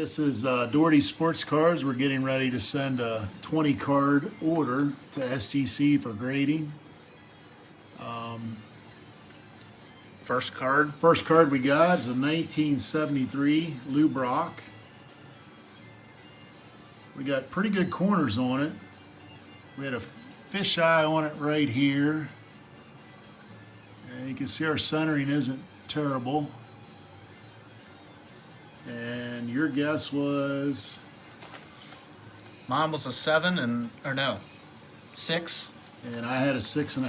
This is Doherty Sports Cards. We're getting ready to send a 20 card order to SGC for grading. First card. First card we got is a 1973 Lou Brock. We got pretty good corners on it. We had a fisheye on it right here. And you can see our centering isn't terrible. And your guess was? Mine was a 7 or no, 6. And I had a 6.5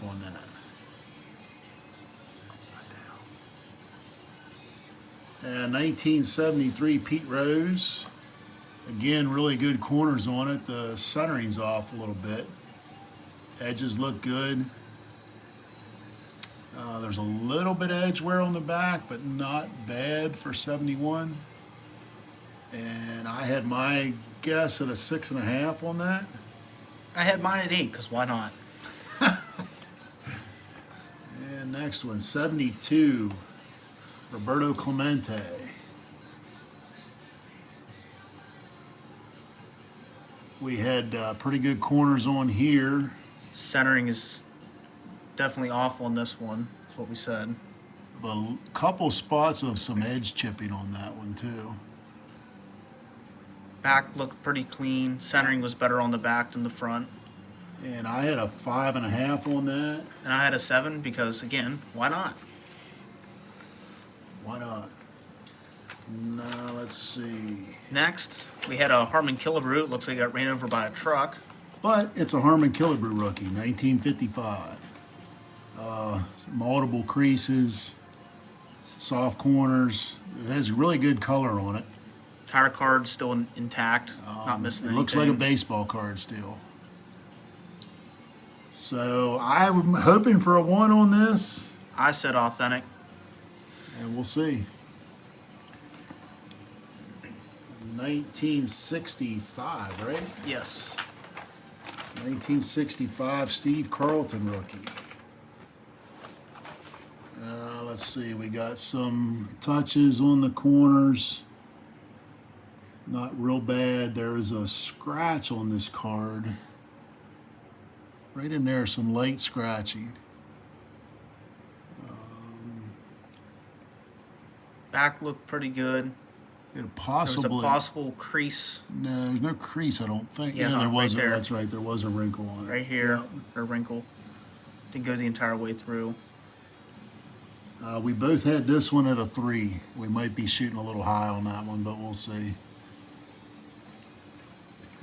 on that. And 1973 Pete Rose. Again, really good corners on it. The centering's off a little bit. Edges look good. There's a little bit of edge wear on the back, but not bad for 71. And I had my guess at a 6.5 on that. I had mine at 8, because why not? And next one, 72, Roberto Clemente. We had pretty good corners on here. Centering is definitely off on this one. That's what we said. A couple spots of some edge chipping on that one too. Back looked pretty clean. Centering was better on the back than the front. And I had a 5.5 on that. And I had a 7 because, again, why not? Why not? Now, let's see. Next, we had a Harmon Killebrew. It looks like it got ran over by a truck. But it's a Harmon Killebrew rookie, 1955. Multiple creases, soft corners. It has really good color on it. Tire card still intact, not missing anything. It looks like a baseball card still. So I'm hoping for a 1 on this. I said authentic. And we'll see. 1965, right? Yes. 1965 Steve Carlton rookie. Let's see, we got some touches on the corners. Not real bad. There is a scratch on this card. Right in there, some light scratching. Back looked pretty good. It There possibly, was a possible crease no, there's no crease, I don't think. Yeah, there right was. there. That's right. There was a wrinkle on it. right here, Yep. or wrinkle. Didn't go the entire way through. We both had this one at a 3. We might be shooting a little high on that one, but we'll see.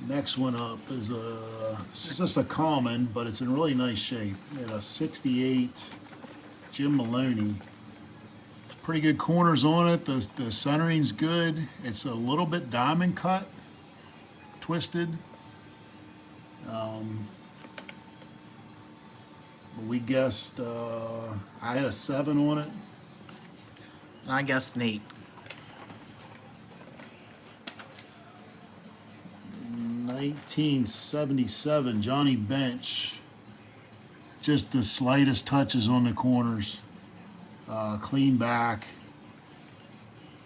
Next one up is it's just a common, but it's in really nice shape. We had a 68 Jim Maloney. Pretty good corners on it. The centering's good. It's a little bit diamond cut, twisted. We guessed, I had a 7 on it. And I guessed an 8. 1977 Johnny Bench. Just the slightest touches on the corners. Clean back.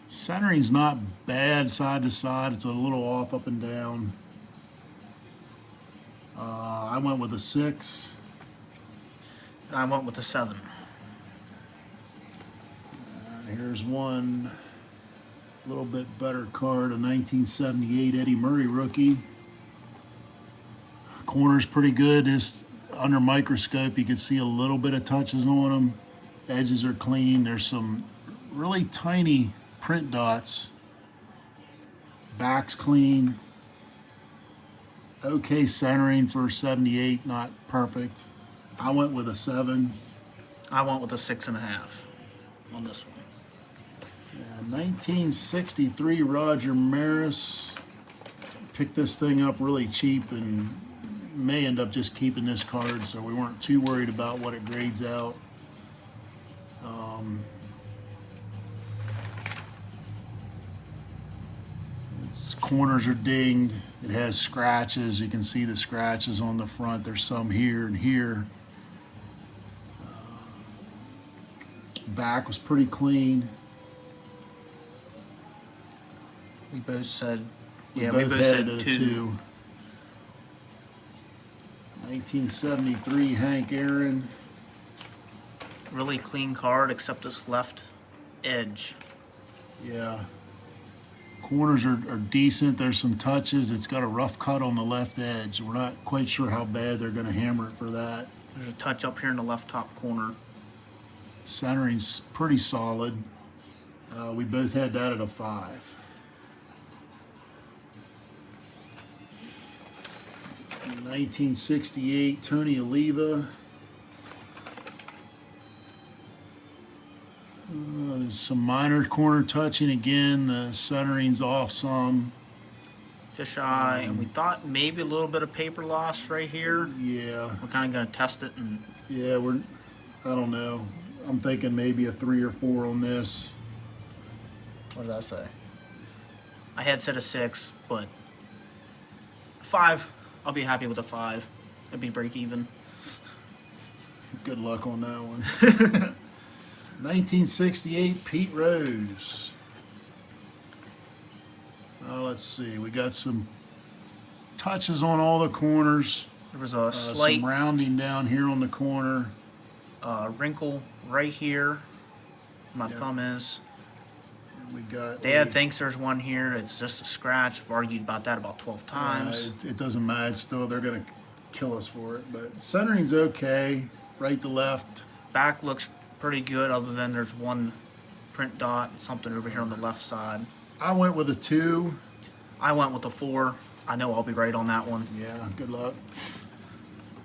Centering's not bad side to side. It's a little off up and down. I went with a 6. And I went with a 7. Here's one a little bit better card, a 1978 Eddie Murray rookie. Corner's pretty good. This under microscope, you can see a little bit of touches on them. Edges are clean. There's some really tiny print dots. Back's clean. Okay centering for 78, not perfect. I went with a 7. I went with a 6.5 on this one. 1963 Roger Maris. Picked this thing up really cheap and may end up just keeping this card, so we weren't too worried about what it grades out. Its corners are dinged. It has scratches. You can see the scratches on the front. There's some here and here. Back was pretty clean. We both said, We yeah, both we both had said it at a 2. 1973 Hank Aaron. Really clean card except this left edge. Yeah. Corners are decent. There's some touches. It's got a rough cut on the left edge. We're not quite sure how bad they're going to hammer it for that. There's a touch up here in the left top corner. Centering's pretty solid. We both had that at a 5. In 1968 Tony Oliva. There's some minor corner touching again. The centering's off some. Fisheye, and we thought maybe a little bit of paper loss right here. Yeah. We're kind of going to test it, and Yeah, I don't know. I'm thinking maybe a 3 or 4 on this. what did I say? I had said a 6, but 5. I'll be happy with a 5. It'd be break even. Good luck on that one. 1968 Pete Rose. Let's see. We got some touches on all the corners. There was a slight Some rounding down here on the corner. wrinkle right here. My Yeah. thumb is. We got. Dad thinks there's one here. It's just a scratch. I've argued about that about 12 times. It doesn't matter. It's still, they're going to kill us for it. But centering's okay. Right to left. Back looks pretty good, other than there's one print dot, something over here on the left side. I went with a 2. I went with a 4. I know I'll be right on that one. Yeah, good luck.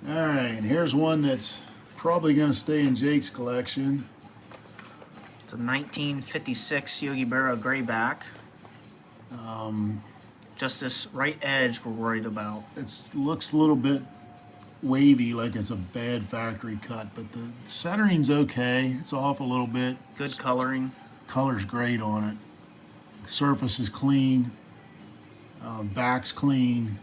All right, and here's one that's probably going to stay in Jake's collection. It's a 1956 Yogi Berra Grayback. Just this right edge we're worried about. It looks a little bit wavy, like it's a bad factory cut, but the centering's okay. It's off a little bit. Good coloring. Color's great on it. Surface is clean. Back's clean.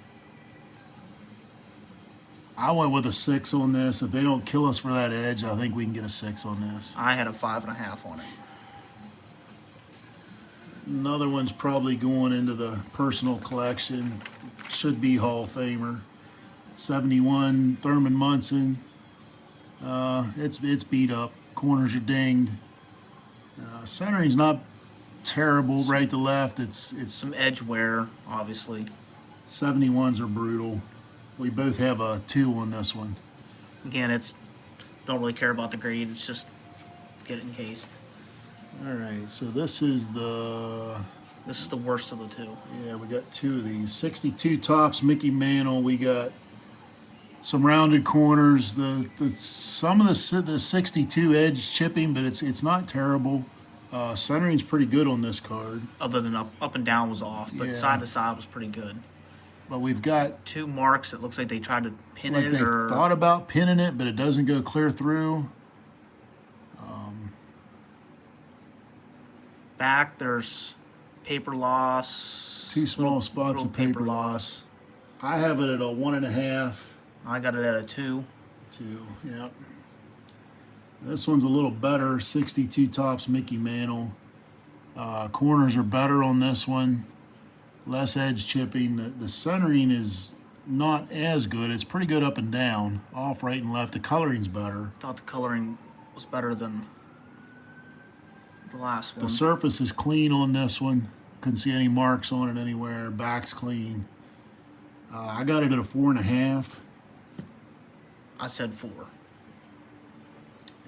I went with a 6 on this. If they don't kill us for that edge, I think we can get a 6 on this. I had a 5.5 on it. Another one's probably going into the personal collection. Should be Hall of Famer. 71 Thurman Munson. It's beat up. Corners are dinged. Centering's not terrible. Right to left. It's Some edge wear, obviously. 71s are brutal. We both have a 2 on this one. Again, don't really care about the grade. It's just get it encased. All right, so this is the This is the worst of the 2. yeah. We got 2 of these. 62 Tops Mickey Mantle. We got some rounded corners. Some of the 62 edge chipping, but it's not terrible. Centering's pretty good on this card. Other than up and down was off, but Yeah. side to side was pretty good. But we've got 2 marks. It looks like they tried to pin like it, they or thought about pinning it, but it doesn't go clear through. back. There's paper loss. 2 small spots little of paper loss. I have it at a 1.5. I got it at a 2. 2, yep. This one's a little better. 62 Tops Mickey Mantle. Corners are better on this one. Less edge chipping. The centering is not as good. It's pretty good up and down, off, right, and left. The coloring's better. Thought the coloring was better than the last one. The surface is clean on this one. Couldn't see any marks on it anywhere. Back's clean. I got it at a 4.5. I said 4.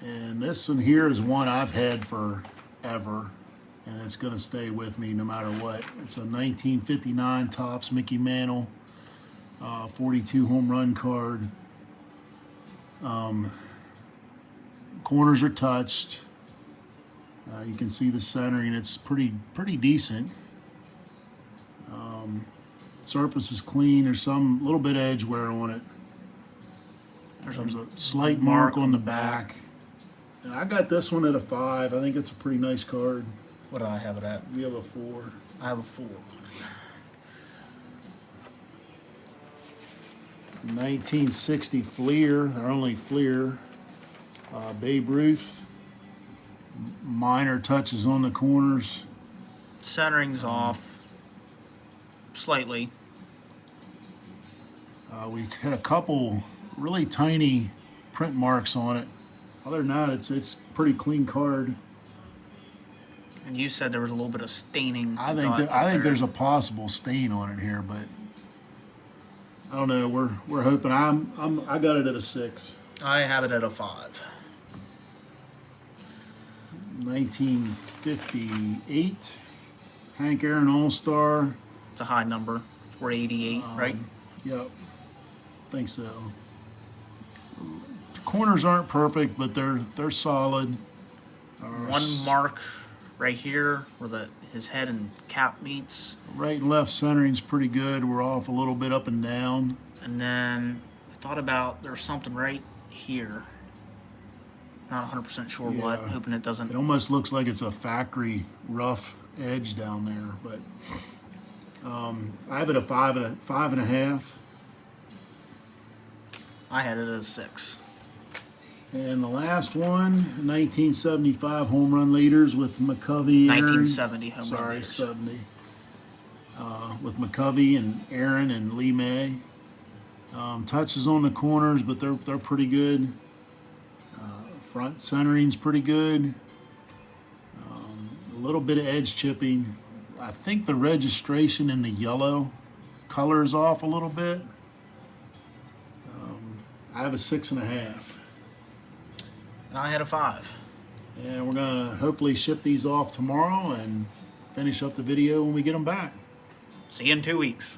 And this one here is one I've had forever, and it's going to stay with me no matter what. It's a 1959 Topps Mickey Mantle, 42 home run card. Corners are touched. You can see the centering. It's pretty decent. Surface is clean. There's some little bit of edge wear on it. There's a slight mark on the back. And I got this one at a 5. I think it's a pretty nice card. What do I have it at? You have a 4. I have a 4. 1960 Fleer, our only Fleer. Babe Ruth. Minor touches on the corners. Centering's off. slightly. We had a couple really tiny print marks on it. Other than that, it's pretty clean card. And you said there was a little bit of staining. I think there's a possible stain on it here, but I don't know. We're hoping. I got it at a 6. I have it at a 5. 1958 Hank Aaron All-Star. It's a high number, 488, right? Yep, think so. The corners aren't perfect, but they're solid. One mark right here where his head and cap meets. Right and left centering's pretty good. We're off a little bit up and down. And then I thought about there's something right here. Not 100% sure what. Yeah. Hoping it doesn't. It almost looks like it's a factory rough edge down there, but I have it a 5.5. I had it at a 6. And the last one, 1975 home run leaders with McCovey. 1970 home run Sorry, leaders. 70. With McCovey and Aaron and Lee May. Touches on the corners, but they're pretty good. Front centering's pretty good. A little bit of edge chipping. I think the registration in the yellow color is off a little bit. I have a 6.5. And I had a 5. And we're gonna hopefully ship these off tomorrow and finish up the video when we get them back. See you in 2 weeks.